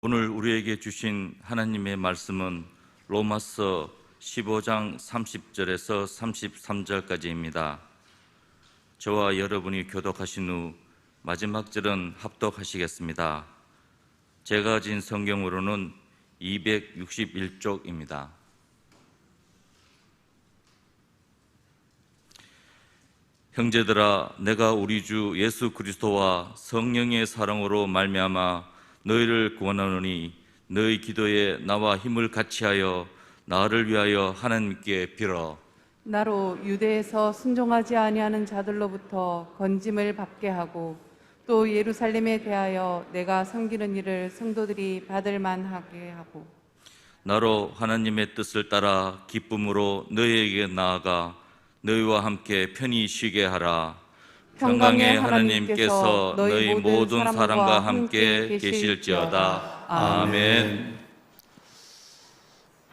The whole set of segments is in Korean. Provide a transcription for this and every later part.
오늘 우리에게 주신 하나님의 말씀은 로마서 15장 30절에서 33절까지입니다. 저와 여러분이 교독하신 후 마지막 절은 합독하시겠습니다. 제가 가진 성경으로는 261쪽입니다. 형제들아, 내가 우리 주 예수 그리스도와 성령의 사랑으로 말미암아 너희를 구원하노니 너희 기도에 나와 힘을 같이하여 나를 위하여 하나님께 빌어. 나로 유대에서 순종하지 아니하는 자들로부터 건짐을 받게 하고 또 예루살렘에 대하여 내가 섬기는 일을 성도들이 받을 만하게 하고 나로 하나님의 뜻을 따라 기쁨으로 너희에게 나아가 너희와 함께 편히 쉬게 하라. 평강의 하나님께서 너희 모든 사람과 함께 계실지어다. 아멘.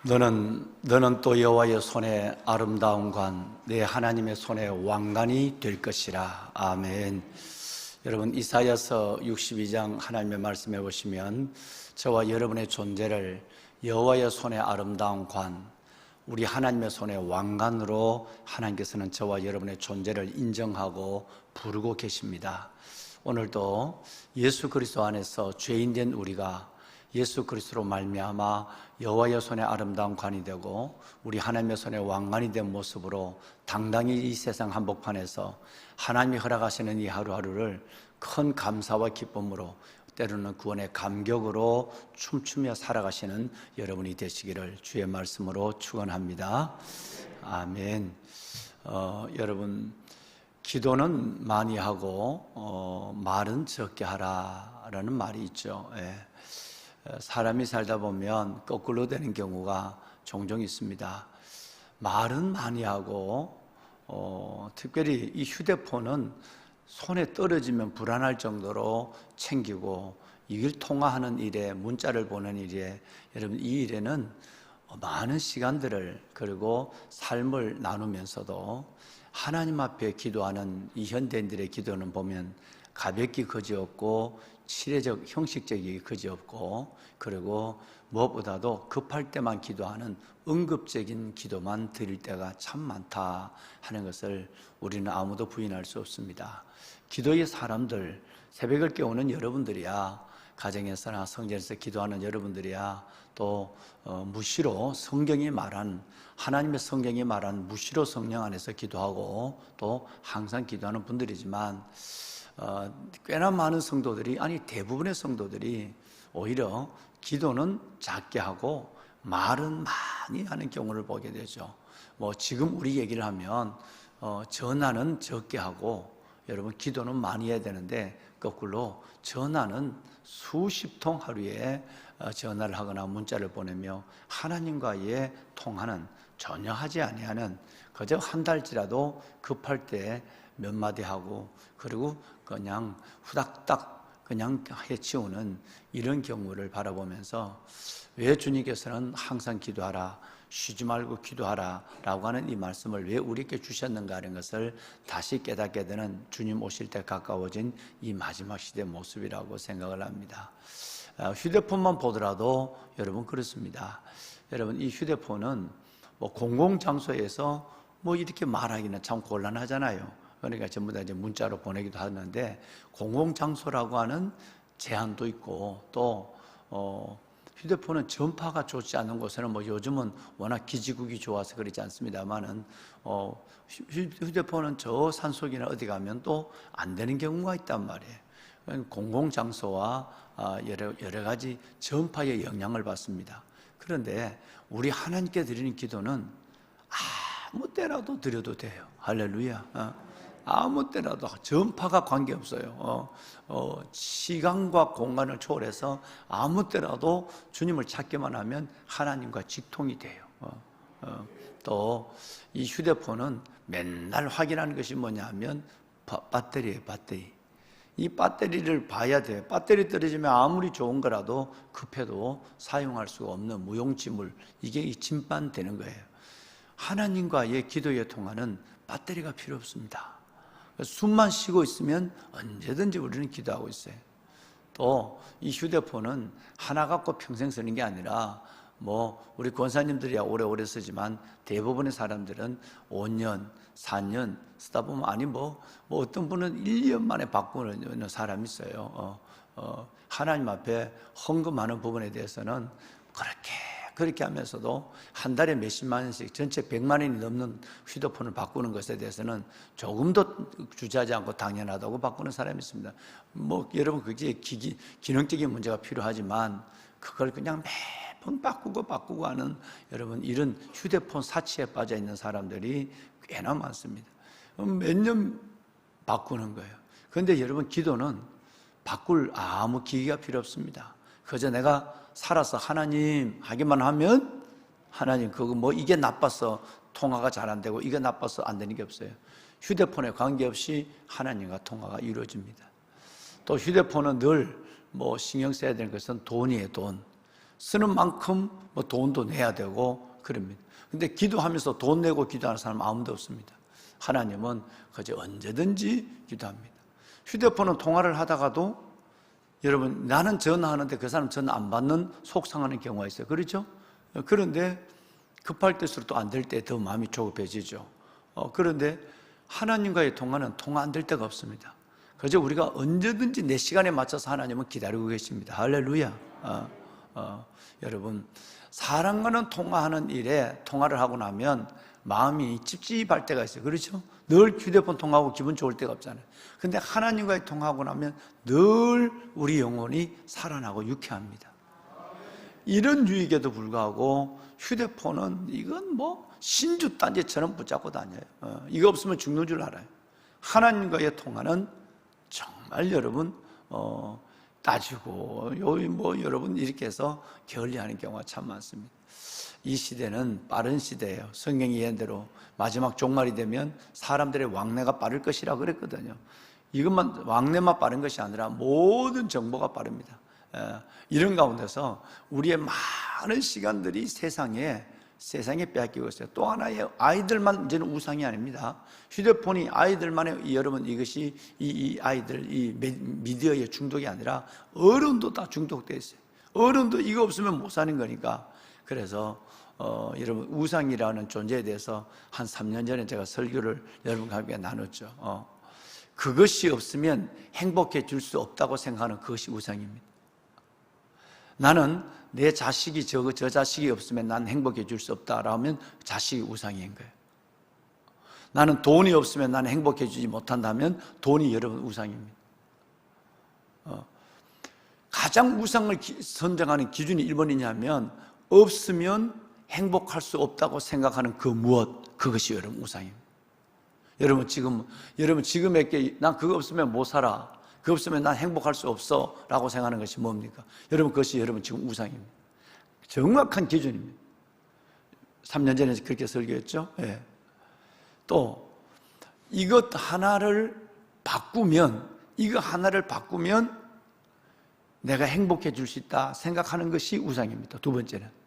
너는 또 여호와의 손에 아름다운 관, 내 하나님의 손에 왕관이 될 것이라. 아멘. 여러분, 이사야서 62장 하나님의 말씀해 보시면 저와 여러분의 존재를 여호와의 손에 아름다운 관, 우리 하나님의 손의 왕관으로 하나님께서는 저와 여러분의 존재를 인정하고 부르고 계십니다. 오늘도 예수 그리스도 안에서 죄인된 우리가 예수 그리스도로 말미암아 여호와의 손에 아름다운 관이 되고 우리 하나님의 손에 왕관이 된 모습으로 당당히 이 세상 한복판에서 하나님이 허락하시는 이 하루하루를 큰 감사와 기쁨으로, 때로는 구원의 감격으로 춤추며 살아가시는 여러분이 되시기를 주의 말씀으로 축원합니다. 아멘. 여러분, 기도는 많이 하고 말은 적게 하라라는 말이 있죠. 사람이 살다 보면 거꾸로 되는 경우가 종종 있습니다. 말은 많이 하고 특별히 이 휴대폰은 손에 떨어지면 불안할 정도로 챙기고 이걸 통화하는 일에, 문자를 보는 일에, 여러분 이 일에는 많은 시간들을, 그리고 삶을 나누면서도 하나님 앞에 기도하는 이 현대인들의 기도는 보면 가볍기 그지없고 치레적, 형식적이 그지없고, 그리고 무엇보다도 급할 때만 기도하는 응급적인 기도만 드릴 때가 참 많다 하는 것을 우리는 아무도 부인할 수 없습니다. 기도의 사람들, 새벽을 깨우는 여러분들이야, 가정에서나 성전에서 기도하는 여러분들이야, 또 무시로 성경이 말한, 하나님의 성경이 말한 무시로 성령 안에서 기도하고 또 항상 기도하는 분들이지만 꽤나 많은 성도들이, 아니 대부분의 성도들이 오히려 기도는 작게 하고 말은 많이 하는 경우를 보게 되죠. 지금 우리 얘기를 하면 전화는 적게 하고, 여러분 기도는 많이 해야 되는데 거꾸로 전화는 수십 통 하루에 전화를 하거나 문자를 보내며 하나님과의 통화는 전혀 하지 아니하는, 그저 한 달치라도 급할 때 몇 마디 하고 그리고 그냥 후닥닥 그냥 해치우는 이런 경우를 바라보면서, 왜 주님께서는 항상 기도하라, 쉬지 말고 기도하라 라고 하는 이 말씀을 왜 우리에게 주셨는가 하는 것을 다시 깨닫게 되는, 주님 오실 때 가까워진 이 마지막 시대의 모습이라고 생각을 합니다. 휴대폰만 보더라도 여러분 그렇습니다. 여러분, 이 휴대폰은 공공장소에서 이렇게 말하기는 참 곤란하잖아요. 그러니까 전부 다 이제 문자로 보내기도 하는데, 공공장소라고 하는 제한도 있고, 또 휴대폰은 전파가 좋지 않은 곳에는 요즘은 워낙 기지국이 좋아서 그러지 않습니다만은 휴대폰은 저 산속이나 어디 가면 또 안 되는 경우가 있단 말이에요. 공공장소와 여러 가지 전파의 영향을 받습니다. 그런데 우리 하나님께 드리는 기도는 아무 때라도 드려도 돼요. 할렐루야. 아무 때라도, 전파가 관계없어요. 시간과 공간을 초월해서 아무 때라도 주님을 찾기만 하면 하나님과 직통이 돼요. 또 이 휴대폰은 맨날 확인하는 것이 뭐냐 하면 배터리예요. 배터리. 이 배터리를 봐야 돼요. 배터리 떨어지면 아무리 좋은 거라도 급해도 사용할 수가 없는 무용지물, 이게 침반되는 거예요. 하나님과의 기도의 통화는 배터리가 필요 없습니다. 숨만 쉬고 있으면 언제든지 우리는 기도하고 있어요. 또 이 휴대폰은 하나 갖고 평생 쓰는 게 아니라 우리 권사님들이야 오래오래 쓰지만 대부분의 사람들은 5년, 4년 쓰다 보면 어떤 분은 1년 만에 바꾸는 사람이 있어요. 하나님 앞에 헌금하는 부분에 대해서는 그렇게 하면서도 한 달에 몇십만 원씩 전체 100만 원이 넘는 휴대폰을 바꾸는 것에 대해서는 조금 더 주저하지 않고 당연하다고 바꾸는 사람이 있습니다. 여러분 그게 기능적인 문제가 필요하지만 그걸 그냥 매번 바꾸고 하는 여러분 이런 휴대폰 사치에 빠져 있는 사람들이 꽤나 많습니다. 몇 년 바꾸는 거예요. 그런데 여러분 기도는 바꿀 아무 기기가 필요 없습니다. 그저 내가 살아서 하나님 하기만 하면 하나님 이게 나빠서 통화가 잘 안 되고 이게 나빠서 안 되는 게 없어요. 휴대폰에 관계없이 하나님과 통화가 이루어집니다. 또 휴대폰은 늘 신경 써야 되는 것은 돈이에요. 돈 쓰는 만큼 돈도 내야 되고 그럽니다. 근데 기도하면서 돈 내고 기도하는 사람 아무도 없습니다. 하나님은 그저 언제든지 기도합니다. 휴대폰은 통화를 하다가도 여러분 나는 전화하는데 그 사람 전화 안 받는 속상하는 경우가 있어요. 그렇죠? 그런데 급할 때일수록 또 안 될 때 더 마음이 조급해지죠. 그런데 하나님과의 통화는 통화 안 될 때가 없습니다. 그저 우리가 언제든지 내 시간에 맞춰서 하나님은 기다리고 계십니다. 할렐루야. 여러분 사람과는 통화하는 일에 통화를 하고 나면 마음이 찝찝할 때가 있어요. 그렇죠? 늘 휴대폰 통화하고 기분 좋을 때가 없잖아요. 근데 하나님과의 통화하고 나면 늘 우리 영혼이 살아나고 유쾌합니다. 이런 유익에도 불구하고 휴대폰은 이건 신주 딴지처럼 붙잡고 다녀요. 이거 없으면 죽는 줄 알아요. 하나님과의 통화는 정말 여러분 따지고 여러분 이렇게 해서 결리하는 경우가 참 많습니다. 이 시대는 빠른 시대예요. 성경이 예언대로 마지막 종말이 되면 사람들의 왕래가 빠를 것이라고 그랬거든요. 이것만 왕래만 빠른 것이 아니라 모든 정보가 빠릅니다. 이런 가운데서 우리의 많은 시간들이 세상에 빼앗기고 있어요. 또 하나의 아이들만 이제는 우상이 아닙니다. 휴대폰이 아이들만의 여러분 이것이 이 아이들 이 미디어의 중독이 아니라 어른도 다 중독되어 있어요. 어른도 이거 없으면 못 사는 거니까. 그래서 여러분 우상이라는 존재에 대해서 한 3년 전에 제가 설교를 여러분과 함께 나눴죠. 그것이 없으면 행복해질 수 없다고 생각하는 그것이 우상입니다. 나는 내 자식이 저 자식이 없으면 난 행복해질 수 없다라면 자식이 우상인 거예요. 나는 돈이 없으면 나는 행복해지지 못한다면 돈이 여러분 우상입니다. 가장 우상을 선정하는 기준이 1번이냐면 없으면 행복할 수 없다고 생각하는 그 무엇, 그것이 여러분 우상입니다. 여러분 지금에게 난 그거 없으면 못 살아, 그거 없으면 난 행복할 수 없어 라고 생각하는 것이 뭡니까? 여러분 그것이 여러분 지금 우상입니다. 정확한 기준입니다. 3년 전에 그렇게 설교했죠. 예. 또 이것 하나를 바꾸면 내가 행복해질 수 있다 생각하는 것이 우상입니다. 두 번째는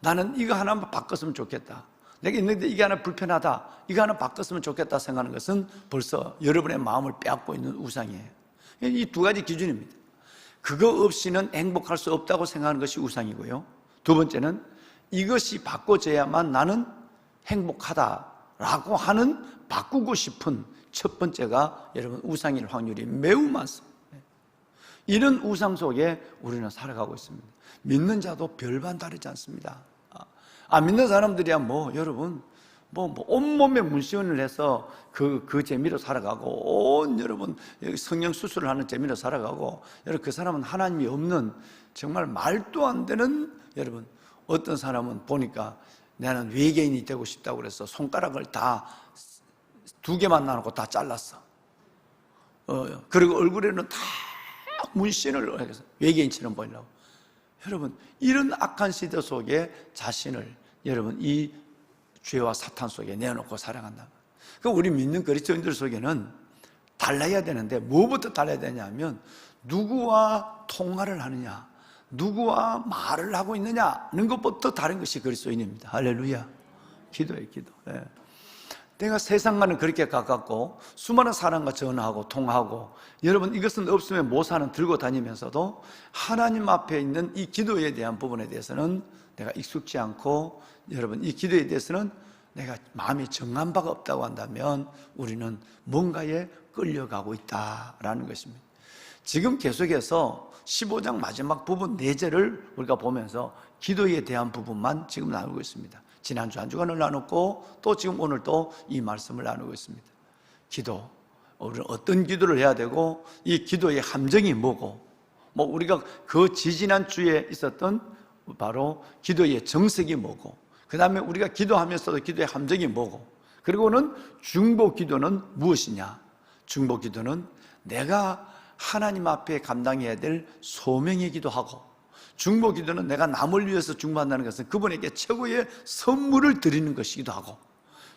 나는 이거 하나만 바꿨으면 좋겠다, 내가 있는데 이게 하나 불편하다, 이거 하나 바꿨으면 좋겠다 생각하는 것은 벌써 여러분의 마음을 빼앗고 있는 우상이에요. 이 두 가지 기준입니다. 그거 없이는 행복할 수 없다고 생각하는 것이 우상이고요, 두 번째는 이것이 바꿔져야만 나는 행복하다라고 하는 바꾸고 싶은 첫 번째가 여러분 우상일 확률이 매우 많습니다. 이런 우상 속에 우리는 살아가고 있습니다. 믿는 자도 별반 다르지 않습니다. 믿는 사람들이야 여러분 온몸에 문신을 해서 그 재미로 살아가고 여러분 성령 수술을 하는 재미로 살아가고 여러분 그 사람은 하나님이 없는 정말 말도 안 되는 여러분 어떤 사람은 보니까 나는 외계인이 되고 싶다고 그래서 손가락을 다 2개만 나누고 다 잘랐어. 그리고 얼굴에는 다 문신을 해서 외계인처럼 보이려고. 여러분 이런 악한 시대 속에 자신을 여러분 이 죄와 사탄 속에 내어놓고 살아간다. 그러니까 우리 믿는 그리스도인들 속에는 달라야 되는데 뭐부터 달라야 되냐면 누구와 통화를 하느냐, 누구와 말을 하고 있느냐는 것부터 다른 것이 그리스도인입니다. 할렐루야. 기도예요, 기도. 예. 내가 세상과는 그렇게 가깝고 수많은 사람과 전화하고 통화하고, 여러분 이것은 없으면 못 사는 들고 다니면서도 하나님 앞에 있는 이 기도에 대한 부분에 대해서는 내가 익숙지 않고, 여러분 이 기도에 대해서는 내가 마음이 정한 바가 없다고 한다면 우리는 뭔가에 끌려가고 있다라는 것입니다. 지금 계속해서 15장 마지막 부분 4절을 우리가 보면서 기도에 대한 부분만 지금 나누고 있습니다. 지난주 한 주간을 나눴고 또 지금 오늘 또 이 말씀을 나누고 있습니다. 기도, 우리는 어떤 기도를 해야 되고 이 기도의 함정이 뭐고, 우리가 그 지지난 주에 있었던 바로 기도의 정석이 뭐고, 그 다음에 우리가 기도하면서도 기도의 함정이 뭐고, 그리고는 중보 기도는 무엇이냐. 중보 기도는 내가 하나님 앞에 감당해야 될 소명의 기도하고, 중보 기도는 내가 남을 위해서 중보한다는 것은 그분에게 최고의 선물을 드리는 것이기도 하고,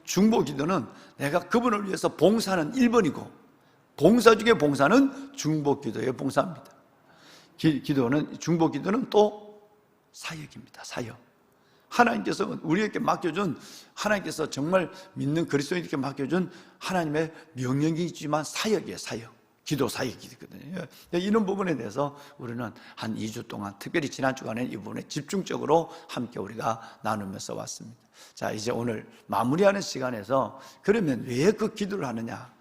중보 기도는 내가 그분을 위해서 봉사하는 1번이고, 봉사 중에 봉사는 중보 기도의 봉사입니다. 중보 기도는 또 사역입니다. 사역. 하나님께서 우리에게 맡겨준, 하나님께서 정말 믿는 그리스도인에게 맡겨준 하나님의 명령이지만 사역이에요. 사역. 기도 사역이거든요. 이런 부분에 대해서 우리는 한 2주 동안, 특별히 지난 주간에 이 부분에 집중적으로 함께 우리가 나누면서 왔습니다. 자, 이제 오늘 마무리하는 시간에서 그러면 왜 그 기도를 하느냐?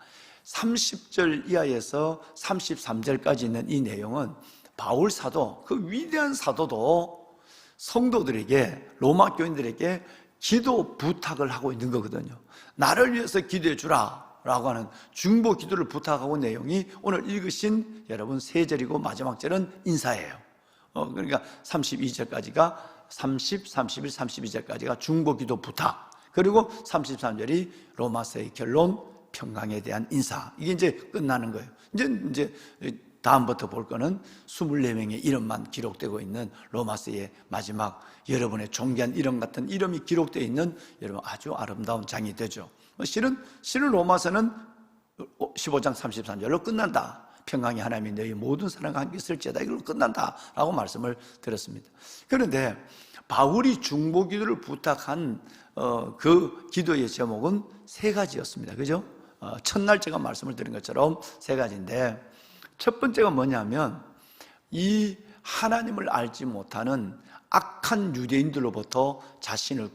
30절 이하에서 33절까지 있는 이 내용은 바울 사도, 그 위대한 사도도 성도들에게, 로마 교인들에게 기도 부탁을 하고 있는 거거든요. 나를 위해서 기도해 주라 라고 하는 중보 기도를 부탁하고, 내용이 오늘 읽으신 여러분 3절이고 마지막 절은 인사예요. 그러니까 32절까지가 30, 31, 32절까지가 중보 기도 부탁, 그리고 33절이 로마서의 결론, 평강에 대한 인사. 이게 이제 끝나는 거예요. 이제 다음부터 볼 거는 24명의 이름만 기록되고 있는 로마서의 마지막, 여러분의 존귀한 이름 같은 이름이 기록되어 있는 여러분 아주 아름다운 장이 되죠. 실은 로마서는 15장 33절로 끝난다. 평강이 하나님이 너희 모든 사람과 함께 있을지어다. 이걸로 끝난다 라고 말씀을 드렸습니다. 그런데 바울이 중보 기도를 부탁한 그 기도의 제목은 3가지였습니다. 그죠? 첫날 제가 말씀을 드린 것처럼 3가지인데, 첫 번째가 뭐냐면 이 하나님을 알지 못하는 악한 유대인들로부터 자신을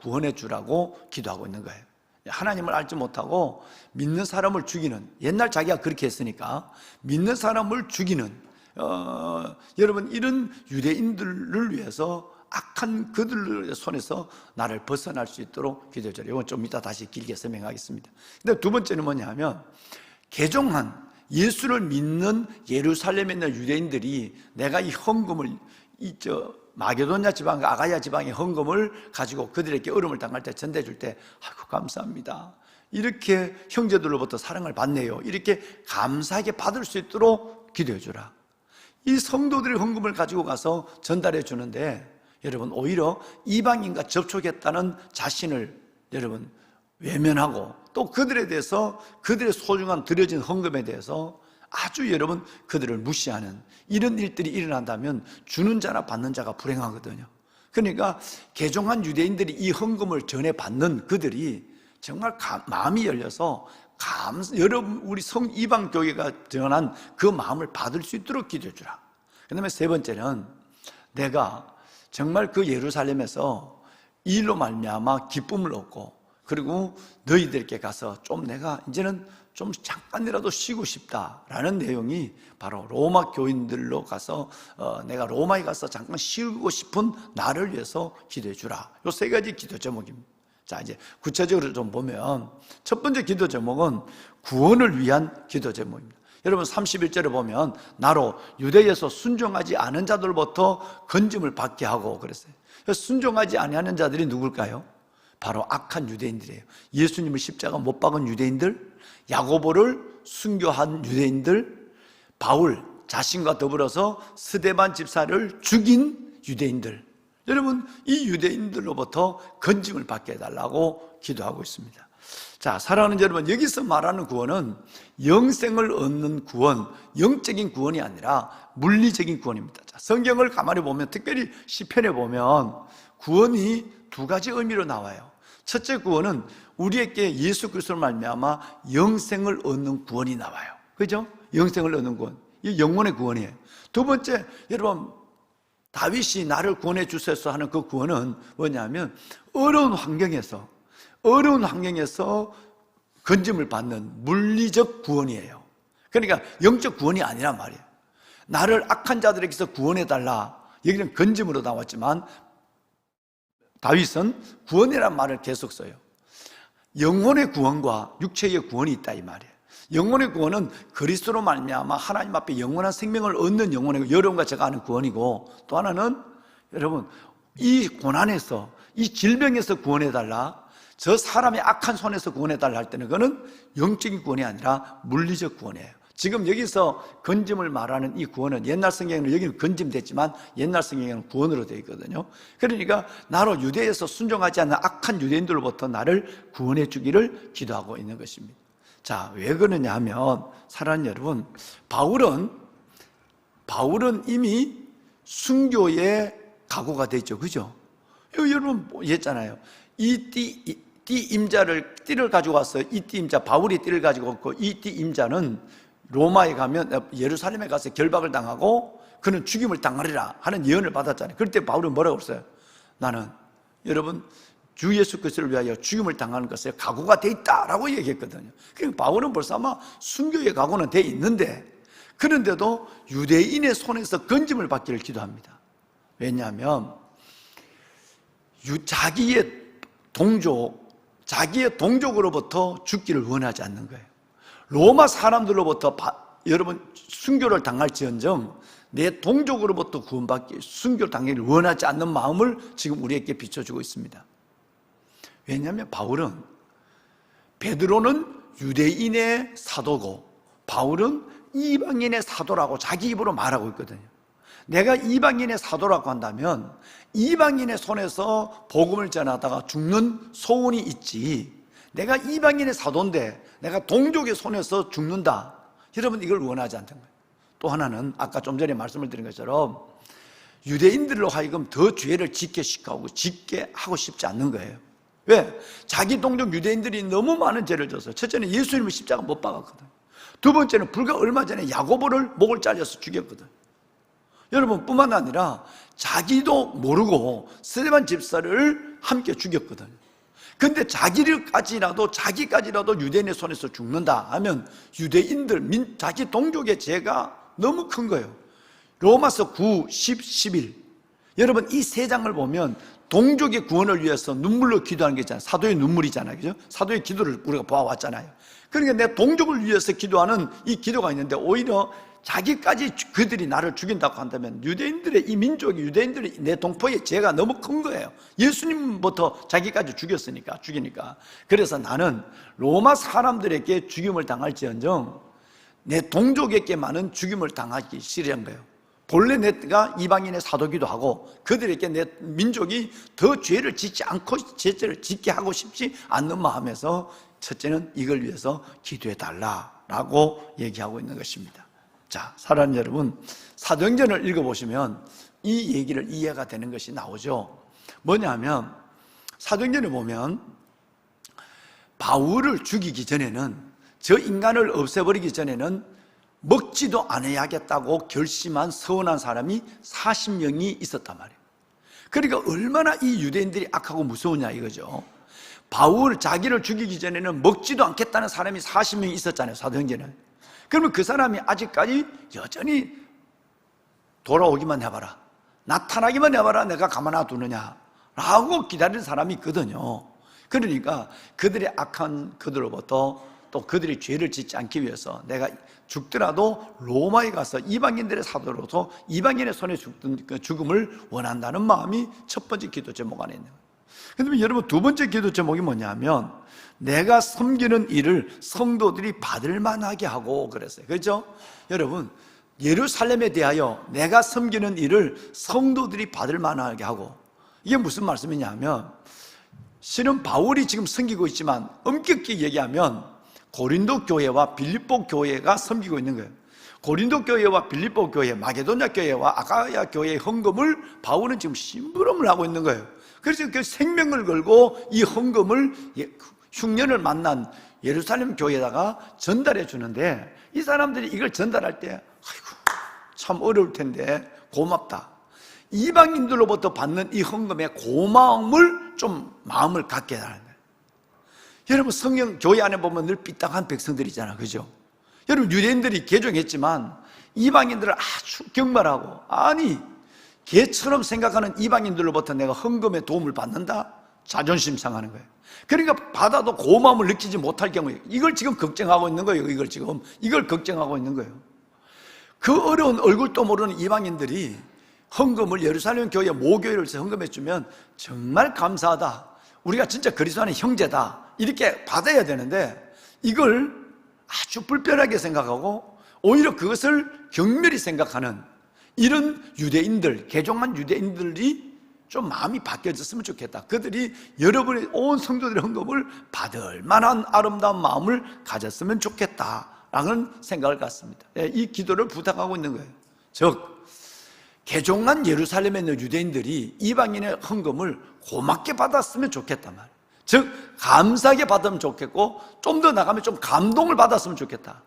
구원해 주라고 기도하고 있는 거예요. 하나님을 알지 못하고 믿는 사람을 죽이는, 옛날 자기가 그렇게 했으니까 믿는 사람을 죽이는 여러분 이런 유대인들을 위해서 악한 그들의 손에서 나를 벗어날 수 있도록 기도해 주라. 이건 좀 이따 다시 길게 설명하겠습니다. 근데 두 번째는 뭐냐면 개종한 예수를 믿는 예루살렘에 있는 유대인들이 내가 이 헌금을 마게도냐 지방, 아가야 지방의 헌금을 가지고 그들에게 어려움을 당할 때 전대해 줄 때, 아이고 감사합니다, 이렇게 형제들로부터 사랑을 받네요, 이렇게 감사하게 받을 수 있도록 기도해 주라. 이 성도들의 헌금을 가지고 가서 전달해 주는데, 여러분 오히려 이방인과 접촉했다는 자신을 여러분 외면하고, 또 그들에 대해서, 그들의 소중한 드려진 헌금에 대해서 아주 여러분 그들을 무시하는 이런 일들이 일어난다면 주는 자나 받는 자가 불행하거든요. 그러니까 개종한 유대인들이 이 헌금을 전해 받는 그들이 정말 마음이 열려서 여러분 우리 이방 교회가 전한 그 마음을 받을 수 있도록 기도해 주라. 그 다음에 세 번째는 내가 정말 그 예루살렘에서 이 일로 말미암아 기쁨을 얻고, 그리고 너희들께 가서 좀 내가 이제는 좀 잠깐이라도 쉬고 싶다라는 내용이 바로 로마 교인들로 가서 내가 로마에 가서 잠깐 쉬고 싶은 나를 위해서 기도해 주라. 이 3가지 기도 제목입니다. 자, 이제 구체적으로 좀 보면 첫 번째 기도 제목은 구원을 위한 기도 제목입니다. 여러분 31절에 보면 나로 유대에서 순종하지 않은 자들로부터 건짐을 받게 하고 그랬어요. 순종하지 아니하는 자들이 누굴까요? 바로 악한 유대인들이에요. 예수님을 십자가 못 박은 유대인들, 야고보를 순교한 유대인들, 바울 자신과 더불어서 스데반 집사를 죽인 유대인들, 여러분 이 유대인들로부터 건짐을 받게 해달라고 기도하고 있습니다. 자, 사랑하는 여러분, 여기서 말하는 구원은 영생을 얻는 구원, 영적인 구원이 아니라 물리적인 구원입니다. 자, 성경을 가만히 보면, 특별히 시편에 보면 구원이 2가지 의미로 나와요. 첫째 구원은 우리에게 예수 그리스도를 말미암아 영생을 얻는 구원이 나와요. 그죠? 영생을 얻는 구원. 이 영혼의 구원이에요. 두 번째, 여러분, 다윗이 나를 구원해 주소서 하는 그 구원은 뭐냐면 어려운 환경에서 건짐을 받는 물리적 구원이에요. 그러니까 영적 구원이 아니란 말이에요. 나를 악한 자들에게서 구원해 달라. 여기는 건짐으로 나왔지만 다윗은 구원이란 말을 계속 써요. 영혼의 구원과 육체의 구원이 있다 이 말이에요. 영혼의 구원은 그리스도로 말미암아 하나님 앞에 영원한 생명을 얻는 영혼의, 여러분과 제가 아는 구원이고, 또 하나는 여러분 이 고난에서, 이 질병에서 구원해 달라, 저 사람의 악한 손에서 구원해 달라 할 때는 그거는 영적인 구원이 아니라 물리적 구원이에요. 지금 여기서 건짐을 말하는 이 구원은 옛날 성경에는 여기는 건짐됐지만 옛날 성경에는 구원으로 되어 있거든요. 그러니까 나로 유대에서 순종하지 않는 악한 유대인들로부터 나를 구원해 주기를 기도하고 있는 것입니다. 자, 왜 그러냐 하면 사랑하는 여러분, 바울은 이미 순교에 각오가 됐죠. 그죠? 여러분 얘기했잖아요. 띠를 가지고 왔어요. 이 띠임자, 바울이 띠를 가지고 왔고, 이 띠임자는 로마에 가면, 예루살렘에 가서 결박을 당하고 그는 죽임을 당하리라 하는 예언을 받았잖아요. 그럴 때 바울은 뭐라고 했어요? 나는 여러분 주 예수 그리스도를 위하여 죽임을 당하는 것에 각오가 돼 있다라고 얘기했거든요. 그러니까 바울은 벌써 아마 순교의 각오는 돼 있는데, 그런데도 유대인의 손에서 건짐을 받기를 기도합니다. 왜냐하면 자기의 동족으로부터 죽기를 원하지 않는 거예요. 로마 사람들로부터 여러분 순교를 당할지언정 내 동족으로부터 구원받기, 순교를 당하기를 원하지 않는 마음을 지금 우리에게 비춰주고 있습니다. 왜냐하면 베드로는 유대인의 사도고 바울은 이방인의 사도라고 자기 입으로 말하고 있거든요. 내가 이방인의 사도라고 한다면 이방인의 손에서 복음을 전하다가 죽는 소원이 있지, 내가 이방인의 사도인데 내가 동족의 손에서 죽는다, 여러분 이걸 원하지 않던 거예요. 또 하나는 아까 좀 전에 말씀을 드린 것처럼 유대인들로 하여금 더 죄를 짓게 하고 싶지 않는 거예요. 왜? 자기 동족 유대인들이 너무 많은 죄를 졌어요. 첫째는 예수님을 십자가 못 박았거든. 두 번째는 불과 얼마 전에 야고보를 목을 잘려서 죽였거든. 여러분 뿐만 아니라 자기도 모르고 스데반 집사를 함께 죽였거든. 근데 자기까지라도 유대인의 손에서 죽는다 하면 유대인들, 자기 동족의 죄가 너무 큰 거예요. 로마서 9, 10, 11. 여러분 이 세 장을 보면 동족의 구원을 위해서 눈물로 기도하는 게 있잖아요. 사도의 눈물이잖아요. 그죠? 사도의 기도를 우리가 보아왔잖아요. 그러니까 내 동족을 위해서 기도하는 이 기도가 있는데, 오히려 자기까지 그들이 나를 죽인다고 한다면 유대인들의 이 민족이, 유대인들이 내 동포의 죄가 너무 큰 거예요. 예수님부터 자기까지 죽이니까. 그래서 나는 로마 사람들에게 죽임을 당할지언정 내 동족에게만은 죽임을 당하기 싫은 거예요. 본래 내가 이방인의 사도기도 하고 그들에게 내 민족이 더 죄를 짓지 않고 죄를 짓게 하고 싶지 않는 마음에서 첫째는 이걸 위해서 기도해 달라라고 얘기하고 있는 것입니다. 자, 사랑하는 여러분, 사도행전을 읽어보시면 이 얘기를 이해가 되는 것이 나오죠. 뭐냐면 사도행전에 보면 바울을 죽이기 전에는, 저 인간을 없애버리기 전에는 먹지도 않아야겠다고 결심한 서운한 사람이 40명이 있었단 말이에요. 그러니까 얼마나 이 유대인들이 악하고 무서우냐 이거죠. 바울 자기를 죽이기 전에는 먹지도 않겠다는 사람이 40명이 있었잖아요, 사도행전에. 그러면 그 사람이 아직까지 여전히 돌아오기만 해봐라, 나타나기만 해봐라, 내가 가만 놔두느냐 라고 기다리는 사람이 있거든요. 그러니까 그들의 악한 그들로부터, 또 그들이 죄를 짓지 않기 위해서 내가 죽더라도 로마에 가서 이방인들의 사도로서 이방인의 손에 죽든 그 죽음을 원한다는 마음이 첫 번째 기도 제목 안에 있는 거예요. 그런데 여러분 두 번째 기도 제목이 뭐냐면 내가 섬기는 일을 성도들이 받을 만하게 하고 그랬어요. 그렇죠? 여러분 예루살렘에 대하여 내가 섬기는 일을 성도들이 받을 만하게 하고, 이게 무슨 말씀이냐면 실은 바울이 지금 섬기고 있지만 엄격히 얘기하면 고린도 교회와 빌립보 교회가 섬기고 있는 거예요. 고린도 교회와 빌립보 교회, 마게도냐 교회와 아가야 교회의 헌금을 바울은 지금 심부름을 하고 있는 거예요. 그래서 그 생명을 걸고 이 헌금을 흉년을 만난 예루살렘 교회에다가 전달해 주는데, 이 사람들이 이걸 전달할 때 아이고 참 어려울 텐데 고맙다, 이방인들로부터 받는 이 헌금에 고마움을 좀 마음을 갖게 하는 거예요. 여러분, 성령 교회 안에 보면 늘 삐딱한 백성들이잖아, 그죠? 여러분, 유대인들이 개종했지만 이방인들을 아주 경멸하고, 아니 개처럼 생각하는 이방인들로부터 내가 헌금에 도움을 받는다? 자존심 상하는 거예요. 그러니까 받아도 고마움을 느끼지 못할 경우에 이걸 지금 걱정하고 있는 거예요. 이걸 걱정하고 있는 거예요. 그 어려운 얼굴도 모르는 이방인들이 헌금을 예루살렘 교회 모교회를 헌금해 주면 정말 감사하다, 우리가 진짜 그리스도 안의 형제다, 이렇게 받아야 되는데 이걸 아주 불편하게 생각하고 오히려 그것을 경멸히 생각하는 이런 유대인들, 개종한 유대인들이 좀 마음이 바뀌어졌으면 좋겠다. 그들이 여러분의 온 성도들의 헌금을 받을 만한 아름다운 마음을 가졌으면 좋겠다라는 생각을 갖습니다. 이 기도를 부탁하고 있는 거예요. 즉, 개종한 예루살렘에 있는 유대인들이 이방인의 헌금을 고맙게 받았으면 좋겠단 말이에요. 즉, 감사하게 받으면 좋겠고, 좀 더 나가면 좀 감동을 받았으면 좋겠다.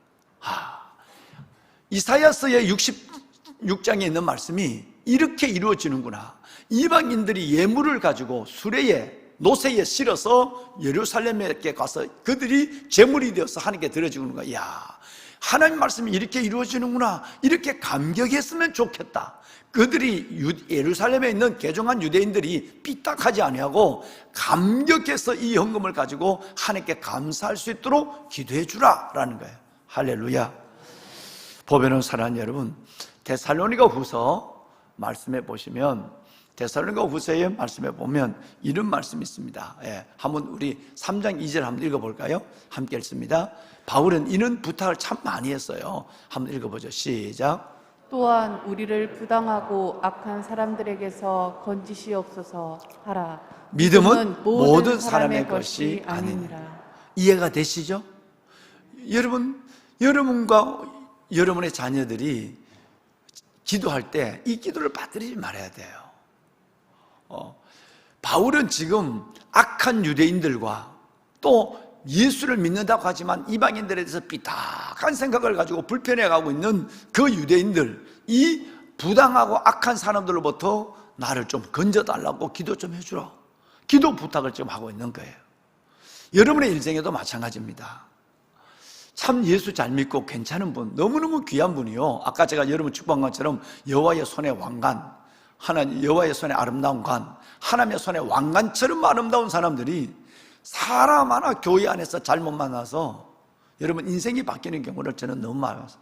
이사야서의 66장에 있는 말씀이 이렇게 이루어지는구나. 이방인들이 예물을 가지고 수레에, 노새에 실어서 예루살렘에 가서 그들이 제물이 되어서 하나님께 드려지는 거야. 야, 하나님 말씀이 이렇게 이루어지는구나, 이렇게 감격했으면 좋겠다. 그들이 예루살렘에 있는 개종한 유대인들이 삐딱하지 아니하고 감격해서 이 헌금을 가지고 하나님께 감사할 수 있도록 기도해 주라라는 거예요. 할렐루야. 보배로운 사랑하는 여러분, 데살로니가 후서 말씀해 보시면, 데살로니가 후서의 말씀해 보면 이런 말씀이 있습니다. 한번 우리 3장 2절 한번 읽어볼까요? 함께 읽습니다. 바울은 이런 부탁을 참 많이 했어요. 한번 읽어보죠. 시작. 또한 우리를 부당하고 악한 사람들에게서 건지시옵소서 하라. 믿음은 모든 사람의 것이 아니니라. 이해가 되시죠? 여러분과 여러분의 자녀들이 기도할 때 이 기도를 빠뜨리지 말아야 돼요. 바울은 지금 악한 유대인들과 또 예수를 믿는다고 하지만 이방인들에 대해서 삐딱한 생각을 가지고 불편해가고 있는 그 유대인들, 이 부당하고 악한 사람들로부터 나를 좀 건져달라고 기도 좀 해주라, 기도 부탁을 좀 하고 있는 거예요. 여러분의 인생에도 마찬가지입니다. 참 예수 잘 믿고 괜찮은 분, 너무너무 귀한 분이요, 아까 제가 여러분 축복한 것처럼 여호와의 손의 왕관, 하나님 여호와의 손의 아름다운 관, 하나님의 손의 왕관처럼 아름다운 사람들이 사람 하나 교회 안에서 잘못 만나서 여러분 인생이 바뀌는 경우를 저는 너무 많이 봤어요.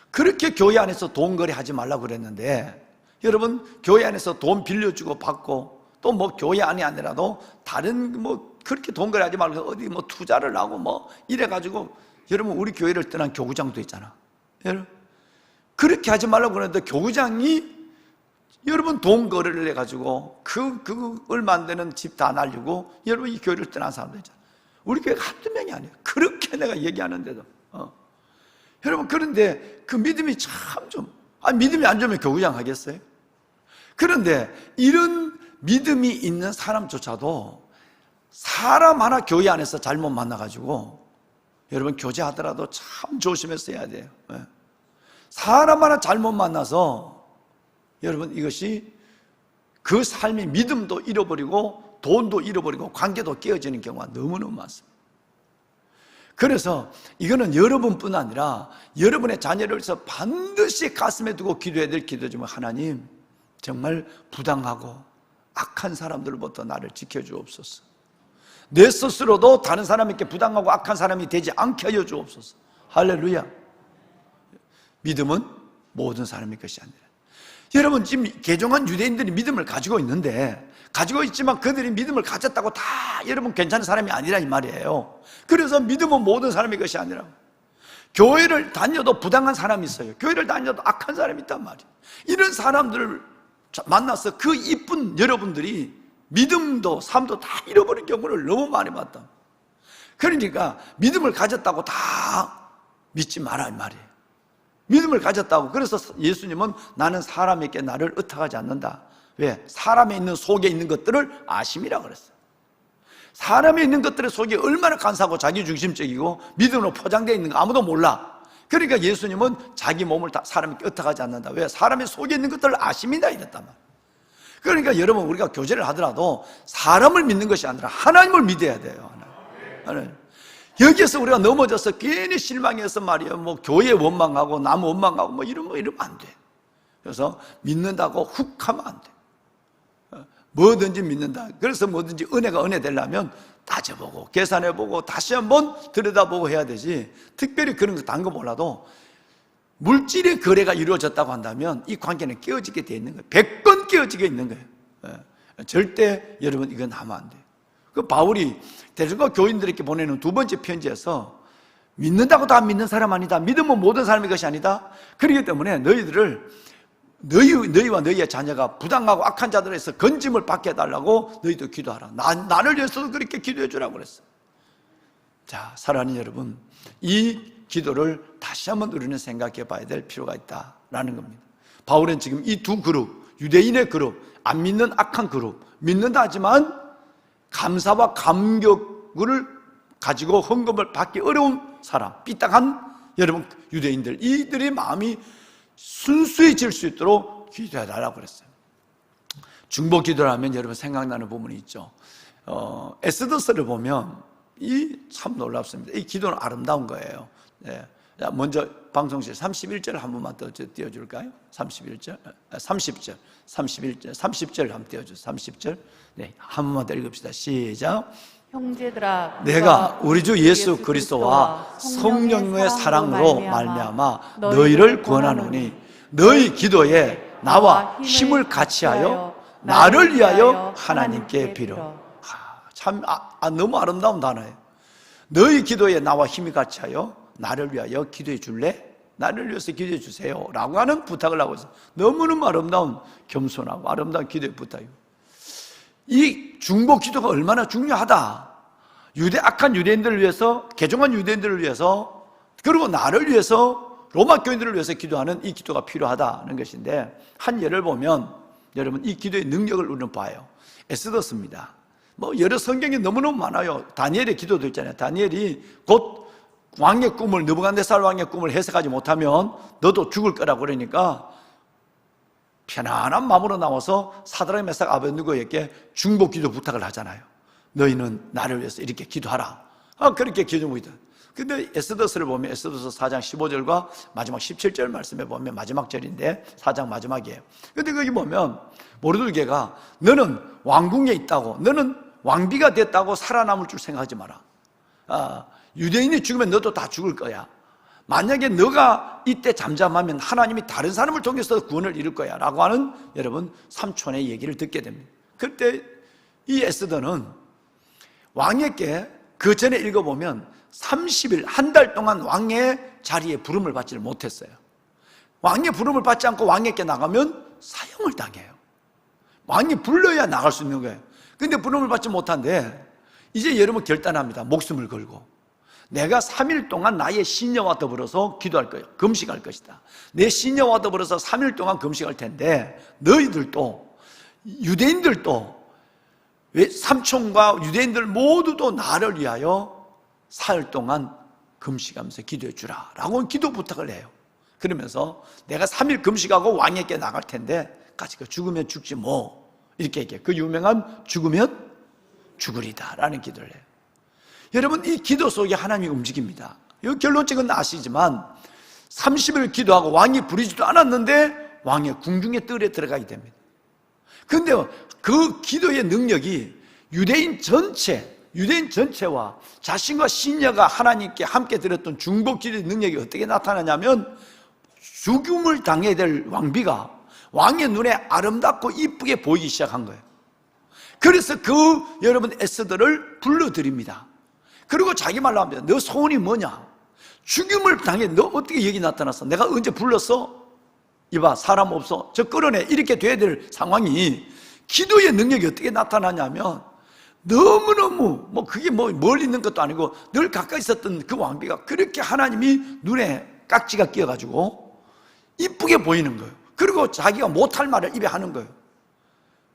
그렇게 교회 안에서 돈 거래하지 말라고 그랬는데, 여러분 교회 안에서 돈 빌려주고 받고, 또 뭐 교회 안이 아니라도 다른 뭐 그렇게 돈 거래하지 말고 어디 뭐 투자를 하고 뭐 이래가지고, 여러분 우리 교회를 떠난 교구장도 있잖아. 여러분 그렇게 하지 말라고 그랬는데 교구장이 여러분 돈 거래를 해가지고 그걸 만드는 집 다 날리고 여러분 이 교회를 떠난 사람들 있잖아. 우리 교회가 한두 명이 아니에요. 그렇게 내가 얘기하는데도 여러분, 그런데 그 믿음이 참 좀, 믿음이 안 좋으면 교구장 하겠어요? 그런데 이런 믿음이 있는 사람조차도 사람 하나 교회 안에서 잘못 만나가지고 여러분 교제하더라도 참 조심해서 해야 돼요. 사람 하나 잘못 만나서 여러분 이것이 그 삶의 믿음도 잃어버리고 돈도 잃어버리고 관계도 깨어지는 경우가 너무너무 많습니다. 그래서 이거는 여러분뿐 아니라 여러분의 자녀를 위해서 반드시 가슴에 두고 기도해야 될 기도지만, 하나님 정말 부당하고 악한 사람들로부터 나를 지켜주옵소서. 내 스스로도 다른 사람에게 부당하고 악한 사람이 되지 않게 하여 주옵소서. 할렐루야. 믿음은 모든 사람의 것이 아니라, 여러분 지금 개종한 유대인들이 믿음을 가지고 있는데, 가지고 있지만 그들이 믿음을 가졌다고 다 여러분 괜찮은 사람이 아니라 이 말이에요. 그래서 믿음은 모든 사람의 것이 아니라, 교회를 다녀도 부당한 사람이 있어요. 교회를 다녀도 악한 사람이 있단 말이에요. 이런 사람들을 만나서 그 이쁜 여러분들이 믿음도 삶도 다 잃어버린 경우를 너무 많이 봤다. 그러니까 믿음을 가졌다고 다 믿지 마라 이 말이에요. 믿음을 가졌다고, 그래서 예수님은 나는 사람에게 나를 의탁하지 않는다. 왜? 사람에 있는 속에 있는 것들을 아심이라 그랬어요. 사람에 있는 것들의 속에 얼마나 간사하고 자기중심적이고 믿음으로 포장되어 있는 거 아무도 몰라. 그러니까 예수님은 자기 몸을 다 사람이 끄떡하지 않는다. 왜? 사람의 속에 있는 것들을 아심이다 이랬단 말이에요. 그러니까 여러분, 우리가 교제를 하더라도 사람을 믿는 것이 아니라 하나님을 믿어야 돼요. 하나님. 여기에서 우리가 넘어져서 괜히 실망해서 말이에요, 뭐 교회 원망하고 남 원망하고 뭐 이러면 안 돼. 그래서 믿는다고 훅 하면 안 돼. 뭐든지 믿는다. 그래서 뭐든지 은혜가 은혜 되려면 따져보고 계산해보고 다시 한번 들여다보고 해야 되지. 특별히 그런 거 단 거 몰라도 물질의 거래가 이루어졌다고 한다면 이 관계는 깨어지게 돼 있는 거예요. 100번 깨어지게 있는 거예요. 절대 여러분 이건 하면 안 돼요. 그 바울이 대중과 교인들에게 보내는 두 번째 편지에서 믿는다고 다 믿는 사람 아니다. 믿으면 모든 사람의 것이 아니다. 그렇기 때문에 너희와 너희의 자녀가 부당하고 악한 자들에서 건짐을 받게 해달라고 너희도 기도하라. 나를 위해서도 그렇게 기도해 주라고 그랬어. 자, 사랑하는 여러분, 이 기도를 다시 한번 우리는 생각해 봐야 될 필요가 있다라는 겁니다. 바울은 지금 이 두 그룹, 유대인의 그룹, 안 믿는 악한 그룹, 믿는다 하지만 감사와 감격을 가지고 헌금을 받기 어려운 사람, 삐딱한 여러분 유대인들, 이들의 마음이 순수해질 수 있도록 기도해달라고 그랬어요. 중보 기도를 하면 여러분 생각나는 부분이 있죠. 에스더서를 보면 참 놀랍습니다. 이 기도는 아름다운 거예요. 네. 먼저 방송실 31절 한 번만 더 띄워줄까요? 30절 한번 띄워주세요. 30절. 네, 한 번만 더 읽읍시다. 시작. 형제들아, 내가 우리 주 예수 그리스도와 성령의 사랑으로 말미암아 너희를 구원하노니 너희 기도에 나와 힘을 같이하여 나를 위하여 하나님께 빌어. 참 너무 아름다운 단어예요. 너희 기도에 나와 힘이 같이하여 나를 위하여 기도해 줄래? 나를 위해서 기도해 주세요 라고 하는 부탁을 하고 있어요. 너무너무 아름다운 겸손하고 아름다운 기도의 부탁이에요. 이 중보 기도가 얼마나 중요하다. 악한 유대인들을 위해서, 개종한 유대인들을 위해서, 그리고 나를 위해서, 로마 교인들을 위해서 기도하는 이 기도가 필요하다는 것인데, 한 예를 보면 여러분 이 기도의 능력을 우리는 봐요. 에스더스입니다. 뭐 여러 성경이 너무너무 많아요. 다니엘의 기도도 있잖아요. 다니엘이 곧 왕의 꿈을, 느부갓네살 왕의 꿈을 해석하지 못하면 너도 죽을 거라고 그러니까 편안한 마음으로 나와서 사드락 메삭 아벳느고에게 중보 기도 부탁을 하잖아요. 너희는 나를 위해서 이렇게 기도하라. 그렇게 기도하고 있다. 근데 에스더서를 보면 에스더서 4장 15절과 마지막 17절 말씀에 보면 마지막 절인데 4장 마지막이에요. 근데 거기 보면 모르드게가 너는 왕궁에 있다고, 너는 왕비가 됐다고 살아남을 줄 생각하지 마라. 유대인이 죽으면 너도 다 죽을 거야. 만약에 너가 이때 잠잠하면 하나님이 다른 사람을 통해서 구원을 이룰 거야 라고 하는 여러분 삼촌의 얘기를 듣게 됩니다. 그때 이 에스더는 왕에게 그 전에 읽어보면 30일, 한 달 동안 왕의 자리에 부름을 받지를 못했어요. 왕의 부름을 받지 않고 왕에게 나가면 사형을 당해요. 왕이 불러야 나갈 수 있는 거예요. 근데 부름을 받지 못한데 이제 여러분 결단합니다. 목숨을 걸고 내가 3일 동안 나의 시녀와 더불어서 기도할 거예요. 금식할 것이다. 내 시녀와 더불어서 3일 동안 금식할 텐데 너희들도, 유대인들도, 삼촌과 유대인들 모두도 나를 위하여 사흘 동안 금식하면서 기도해 주라 라고 기도 부탁을 해요. 그러면서 내가 3일 금식하고 왕에게 나갈 텐데 같이 죽으면 죽지 뭐, 이렇게 얘기해요. 그 유명한 죽으면 죽으리다 라는 기도를 해요. 여러분 이 기도 속에 하나님이 움직입니다. 이 결론적은 아시지만 30일 기도하고 왕이 부리지도 않았는데 왕의 궁중의 뜰에 들어가게 됩니다. 그런데 그 기도의 능력이 유대인 전체와 자신과 신녀가 하나님께 함께 드렸던 중보 기도의 능력이 어떻게 나타나냐면 죽음을 당해야 될 왕비가 왕의 눈에 아름답고 이쁘게 보이기 시작한 거예요. 그래서 여러분 에스더를 불러드립니다. 그리고 자기 말로 합니다. 너 소원이 뭐냐? 죽임을 당해. 너 어떻게 여기 나타났어? 내가 언제 불렀어? 이봐, 사람 없어. 저 끌어내. 이렇게 돼야 될 상황이 기도의 능력이 어떻게 나타나냐면 너무너무 그게 멀리 있는 것도 아니고 늘 가까이 있었던 그 왕비가 그렇게 하나님이 눈에 깍지가 끼어가지고 이쁘게 보이는 거예요. 그리고 자기가 못할 말을 입에 하는 거예요.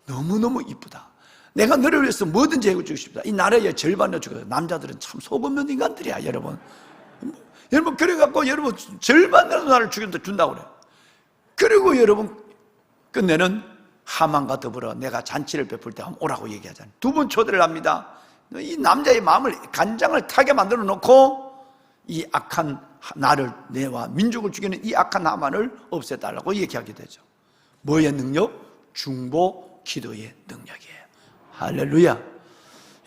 너무너무 이쁘다. 내가 너를 위해서 뭐든지 해주고 싶다. 이 나라의 절반을 주고. 남자들은 참 속 없는 인간들이야, 여러분. 여러분, 그래갖고 여러분 절반이라도 나를 준다고 그래. 그리고 여러분 끝내는 하만과 더불어 내가 잔치를 베풀 때 한번 오라고 얘기하잖아요. 두 번 초대를 합니다. 이 남자의 마음을, 간장을 타게 만들어 놓고 이 악한 나를, 내와 민족을 죽이는 이 악한 하만을 없애달라고 얘기하게 되죠. 뭐의 능력? 중보 기도의 능력이에요. 할렐루야.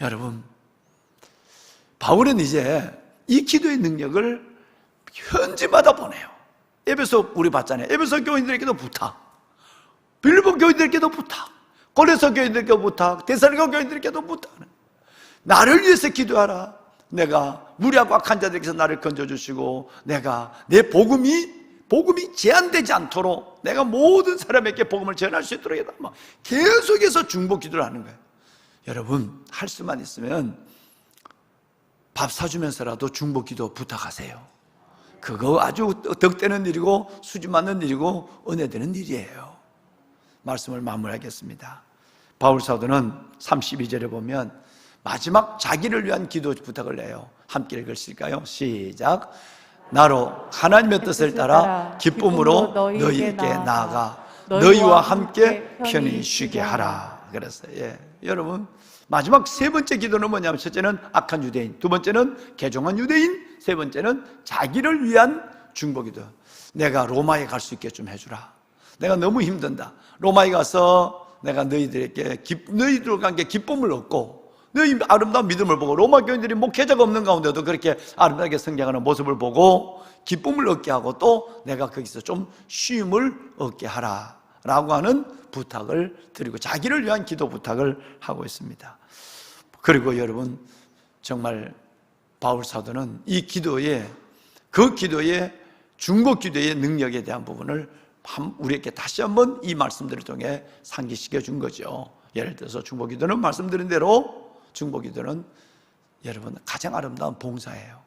여러분, 바울은 이제 이 기도의 능력을 현지마다 보내요. 에베소 우리 봤잖아요. 에베소 교인들에게도 부탁, 빌립보 교인들에게도 부탁, 고린도 교인들에게도 부탁, 데살로니가 교인들에게도 부탁. 나를 위해서 기도하라. 내가 무리하고 악한 자들에게서 나를 건져주시고, 내가 내 복음이 제한되지 않도록 내가 모든 사람에게 복음을 전할 수 있도록 해라. 계속해서 중보 기도를 하는 거예요. 여러분, 할 수만 있으면 밥 사주면서라도 중보 기도 부탁하세요. 그거 아주 덕되는 일이고 수지 맞는 일이고 은혜 되는 일이에요. 말씀을 마무리하겠습니다. 바울 사도는 32절에 보면 마지막 자기를 위한 기도 부탁을 해요. 함께 읽으실까요? 시작. 나로 하나님의 뜻을 따라 기쁨으로 너희에게 나아가 너희와 함께 편히 쉬게 하라. 그랬어요. 예. 여러분, 마지막 세 번째 기도는 뭐냐면, 첫째는 악한 유대인, 두 번째는 개종한 유대인, 세 번째는 자기를 위한 중보기도. 내가 로마에 갈 수 있게 좀 해주라. 내가 너무 힘든다. 로마에 가서 내가 너희들과 함께 기쁨을 얻고 너희 아름다운 믿음을 보고, 로마 교인들이 목회자가 없는 가운데도 그렇게 아름답게 성장하는 모습을 보고 기쁨을 얻게 하고, 또 내가 거기서 좀 쉼을 얻게 하라 라고 하는 부탁을 드리고, 자기를 위한 기도 부탁을 하고 있습니다. 그리고 여러분, 정말 바울 사도는 이 기도의, 그 기도의 중보 기도의 능력에 대한 부분을 우리에게 다시 한번 이 말씀들을 통해 상기시켜 준 거죠. 예를 들어서 중보 기도는 말씀드린 대로, 중보 기도는 여러분 가장 아름다운 봉사예요.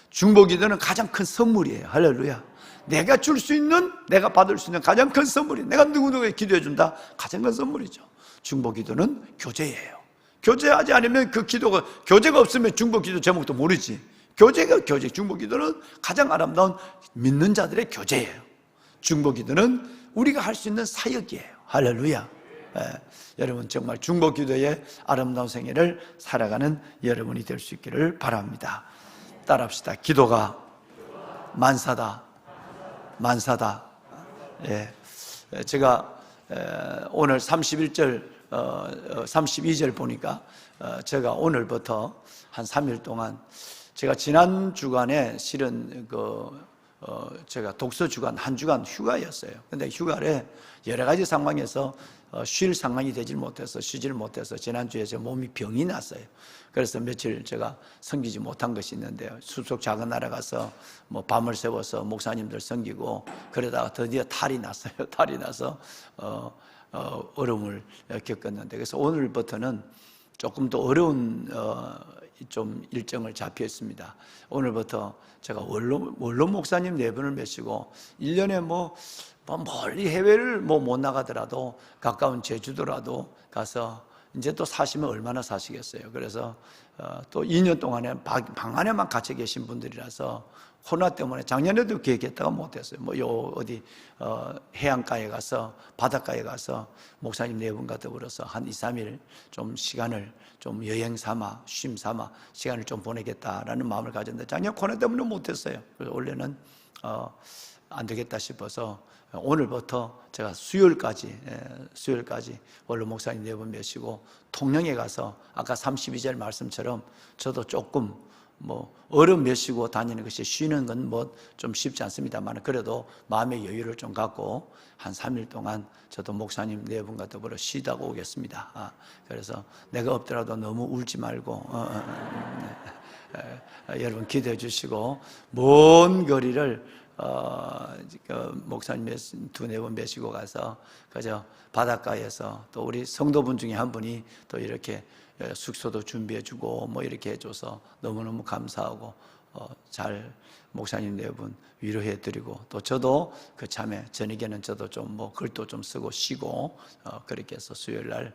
중보 기도는 가장 큰 선물이에요. 할렐루야. 내가 줄 수 있는, 내가 받을 수 있는 가장 큰 선물이, 내가 누구누구에게 기도해 준다, 가장 큰 선물이죠. 중보 기도는 교제예요. 교제하지 않으면 그 기도가, 교제가 없으면 중보 기도 제목도 모르지. 교제가 교제, 중보 기도는 가장 아름다운 믿는 자들의 교제예요. 중보 기도는 우리가 할 수 있는 사역이에요. 할렐루야. 여러분, 정말 중보 기도의 아름다운 생애를 살아가는 여러분이 될 수 있기를 바랍니다. 따라합시다. 기도가 만사다. 만사다. 예. 제가 오늘 31절, 32절 보니까 제가 오늘부터 한 3일 동안, 제가 지난 주간에 실은 제가 독서 주간, 한 주간 휴가였어요. 근데 휴가를 여러 가지 상황에서 쉴 상황이 되질 못해서, 쉬질 못해서 지난주에 제 몸이 병이 났어요. 그래서 며칠 제가 섬기지 못한 것이 있는데요. 숲속 작은 나라 가서 밤을 새워서 목사님들 섬기고, 그러다가 드디어 탈이 났어요. 탈이 나서 어려움을 겪었는데, 그래서 오늘부터는 조금 더 어려운 좀 일정을 잡혀 있습니다. 오늘부터 제가 원로 목사님 4분을 모시고 1년에 멀리 해외를 못 나가더라도 가까운 제주도라도 가서, 이제 또 사시면 얼마나 사시겠어요. 그래서 또 2년 동안에 방 안에만 갇혀 계신 분들이라서 코로나 때문에 작년에도 계획했다가 못했어요. 어디 해안가에 가서, 바닷가에 가서 목사님 4분과 더불어서 한 2, 3일 좀 시간을 좀 여행 삼아, 쉼 삼아 시간을 좀 보내겠다라는 마음을 가졌는데, 작년 코로나 때문에 못했어요. 그래서 올해는 안 되겠다 싶어서 오늘부터 제가 수요일까지 원로 목사님 4분 모시고 통영에 가서, 아까 32절 말씀처럼 저도 조금 얼음 메시고 다니는 것이, 쉬는 건 좀 쉽지 않습니다만, 그래도 마음의 여유를 좀 갖고 한 3일 동안 저도 목사님 4분과 더불어 쉬다가 오겠습니다. 그래서 내가 없더라도 너무 울지 말고 여러분 기도해 주시고, 먼 거리를 목사님 2-4분 모시고 가서 그저 바닷가에서, 또 우리 성도분 중에 한 분이 또 이렇게 숙소도 준비해 주고 이렇게 해줘서 너무너무 감사하고, 잘 목사님 네 분 위로해 드리고, 또 저도 그 참에 저녁에는 저도 좀 뭐 글도 좀 쓰고 쉬고 그렇게 해서 수요일 날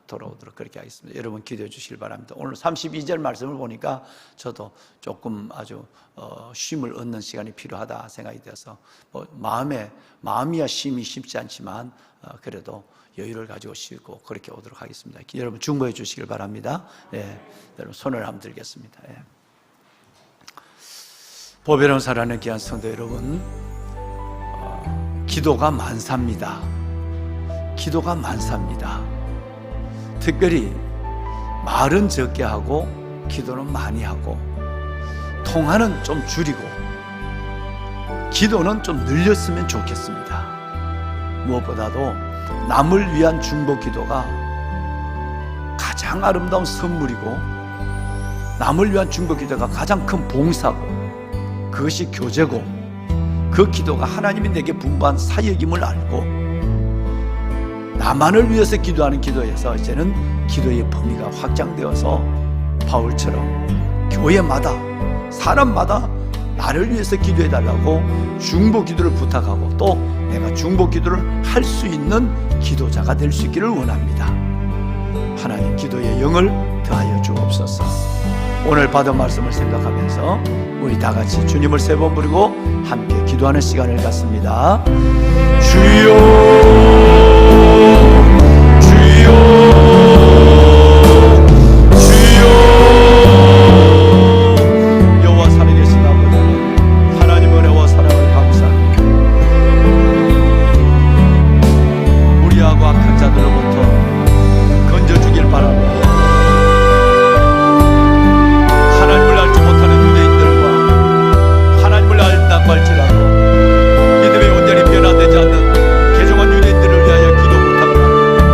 돌아오도록 그렇게 하겠습니다. 여러분 기도해 주시길 바랍니다. 오늘 32절 말씀을 보니까 저도 조금 아주 쉼을 얻는 시간이 필요하다 생각이 돼서 뭐 마음이야 쉼이 쉽지 않지만 그래도 여유를 가지고 쉬고 그렇게 오도록 하겠습니다. 여러분 중보해 주시길 바랍니다. 네, 여러분 손을 한번 들겠습니다. 네. 보배로운 사랑하는 귀한 성도 여러분, 기도가 만사입니다. 기도가 만사입니다. 특별히 말은 적게 하고 기도는 많이 하고, 통화는 좀 줄이고 기도는 좀 늘렸으면 좋겠습니다. 무엇보다도 남을 위한 중보 기도가 가장 아름다운 선물이고, 남을 위한 중보 기도가 가장 큰 봉사고, 그것이 교제고, 그 기도가 하나님이 내게 분부한 사역임을 알고, 나만을 위해서 기도하는 기도에서 이제는 기도의 범위가 확장되어서 바울처럼 교회마다 사람마다 나를 위해서 기도해 달라고 중보 기도를 부탁하고, 또 내가 중보 기도를 할 수 있는 기도자가 될 수 있기를 원합니다. 하나님 기도의 영을 더하여 주옵소서. 오늘 받은 말씀을 생각하면서 우리 다 같이 주님을 세 번 부르고 함께 기도하는 시간을 갖습니다. 주여, 주여.